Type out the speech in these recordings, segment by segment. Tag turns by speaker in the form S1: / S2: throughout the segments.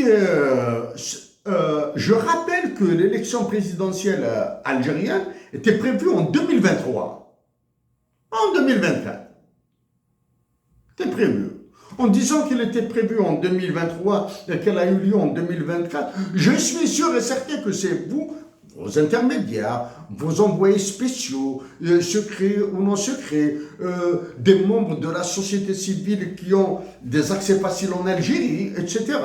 S1: je rappelle que l'élection présidentielle algérienne était prévue en 2023. En 2024. C'était prévu. En disant qu'il était prévu en 2023 et qu'elle a eu lieu en 2024, je suis sûr et certain que c'est vous, vos intermédiaires, vos envoyés spéciaux, secrets ou non secrets, des membres de la société civile qui ont des accès faciles en Algérie, etc.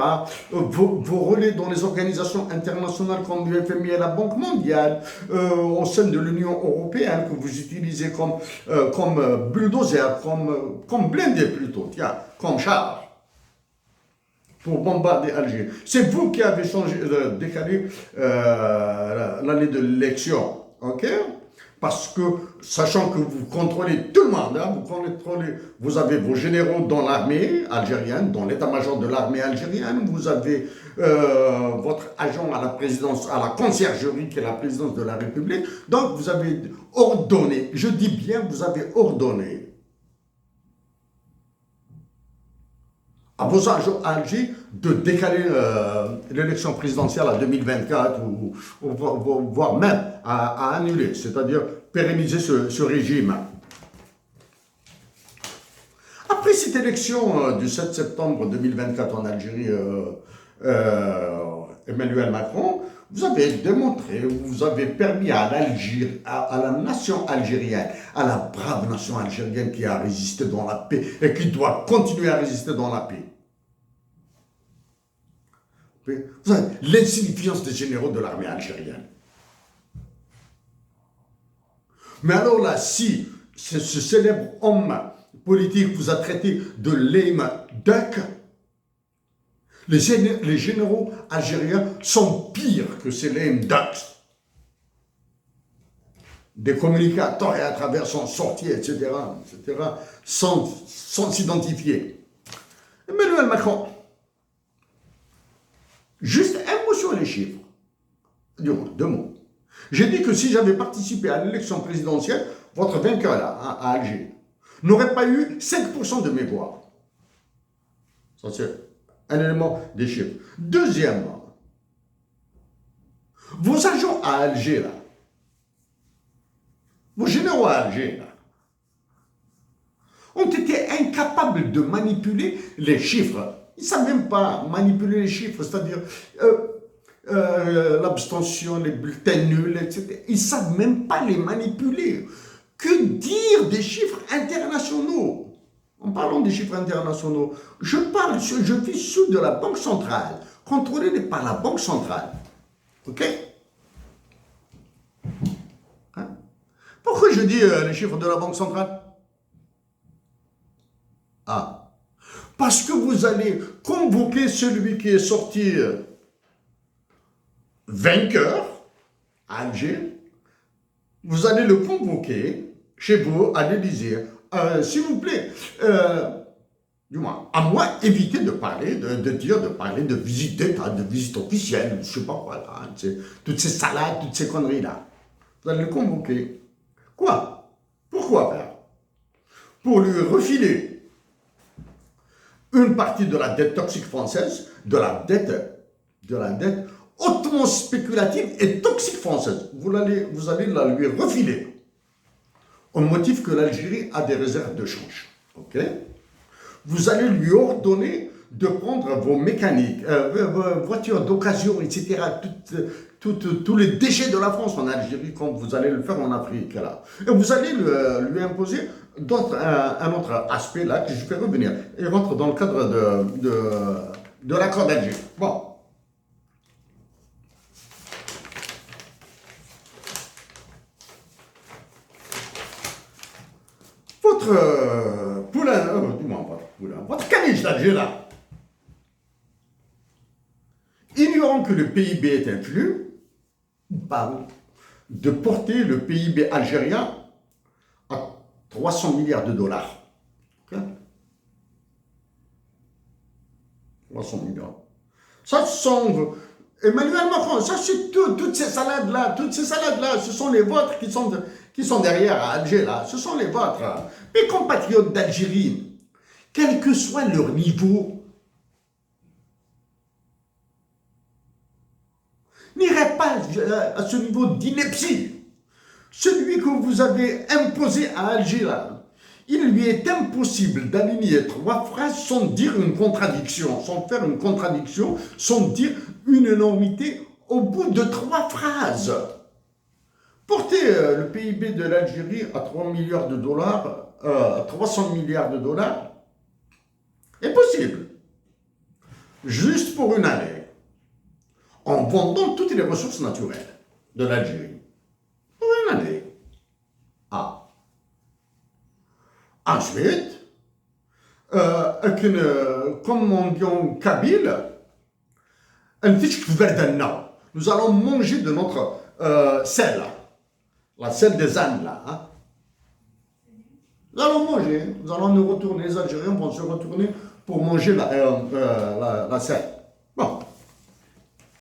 S1: Vos relais dans les organisations internationales comme l'UFMI et la Banque mondiale, au sein de l'Union européenne, que vous utilisez comme bulldozer, comme blindé plutôt, tiens, comme char pour bombarder Alger. C'est vous qui avez décalé l'année de l'élection, ok? Parce que, sachant que vous contrôlez tout le monde, hein, vous avez vos généraux dans l'armée algérienne, dans l'état-major de l'armée algérienne, vous avez votre agent à la présidence, à la conciergerie qui est la présidence de la République, donc vous avez ordonné, je dis bien vous avez ordonné, à vos agents à Alger de décaler l'élection présidentielle à 2024 ou voire même à annuler, c'est-à-dire pérenniser ce régime. Après cette élection du 7 septembre 2024 en Algérie, Emmanuel Macron, vous avez démontré, vous avez permis à l'Algérie, à la nation algérienne, à la brave nation algérienne qui a résisté dans la paix et qui doit continuer à résister dans la paix. Vous avez l'insignifiance des généraux de l'armée algérienne. Mais alors là, si ce célèbre homme politique vous a traité de lame duck, les généraux algériens sont pires que ces lame ducks. Des communicateurs à travers son sortie, etc., sans s'identifier. Emmanuel Macron, juste un mot sur les chiffres. Deux mots. J'ai dit que si j'avais participé à l'élection présidentielle, votre vainqueur là, à Alger, n'aurait pas eu 5% de mes voix. Ça, c'est un élément des chiffres. Deuxièmement, vos agents à Alger, là, vos généraux à Alger, là, ont été incapables de manipuler les chiffres. Ils ne savent même pas manipuler les chiffres, c'est-à-dire l'abstention, les bulletins nuls, etc. Ils ne savent même pas les manipuler. Que dire des chiffres internationaux? En parlant des chiffres internationaux, je suis sous de la Banque centrale, contrôlé par la Banque centrale. Ok? Hein? Pourquoi je dis les chiffres de la Banque centrale? Ah, parce que vous allez convoquer celui qui est sorti vainqueur à Alger, vous allez le convoquer chez vous à l'Élysée. S'il vous plaît, du moins, à moi, évitez de parler, de parler de visite d'État, de visite officielle, je ne sais pas quoi, là, toutes ces salades, toutes ces conneries-là. Vous allez le convoquer. Quoi? Pourquoi faire? Pour lui refiler une partie de la dette toxique française, de la dette hautement spéculative et toxique française. Vous allez la lui refiler. Au motif que l'Algérie a des réserves de change. Ok? Vous allez lui ordonner de prendre vos mécaniques, vos voitures d'occasion, etc., tous les déchets de la France en Algérie, comme vous allez le faire en Afrique. Là. Et vous allez lui imposer un autre aspect là que je fais revenir. Il rentre dans le cadre de l'accord d'Alger. Bon. Votre votre caniche d'Alger là, ignorant que le PIB est influx, parle de porter le PIB algérien à 300 milliards de dollars. Okay? 300 milliards. Ça semble... Emmanuel Macron, ça c'est toutes ces salades-là, ce sont les vôtres qui sont derrière à Alger, là. Ce sont les vôtres. Mes compatriotes d'Algérie, quel que soit leur niveau, n'irait pas à ce niveau d'ineptie. Celui que vous avez imposé à Alger, il lui est impossible d'aligner 3 phrases sans dire une contradiction, sans faire une contradiction, sans dire une énormité au bout de 3 phrases. Porter le PIB de l'Algérie à 3 milliards de dollars, 300 milliards de dollars, est possible. Juste pour une année, en vendant toutes les ressources naturelles de l'Algérie. Pour une année. Ah. Ensuite, comme on dit en kabyle, nous allons manger de notre sel, la sel des ânes là. Hein. Nous allons manger, nous allons nous retourner, les Algériens vont se retourner pour manger la sel.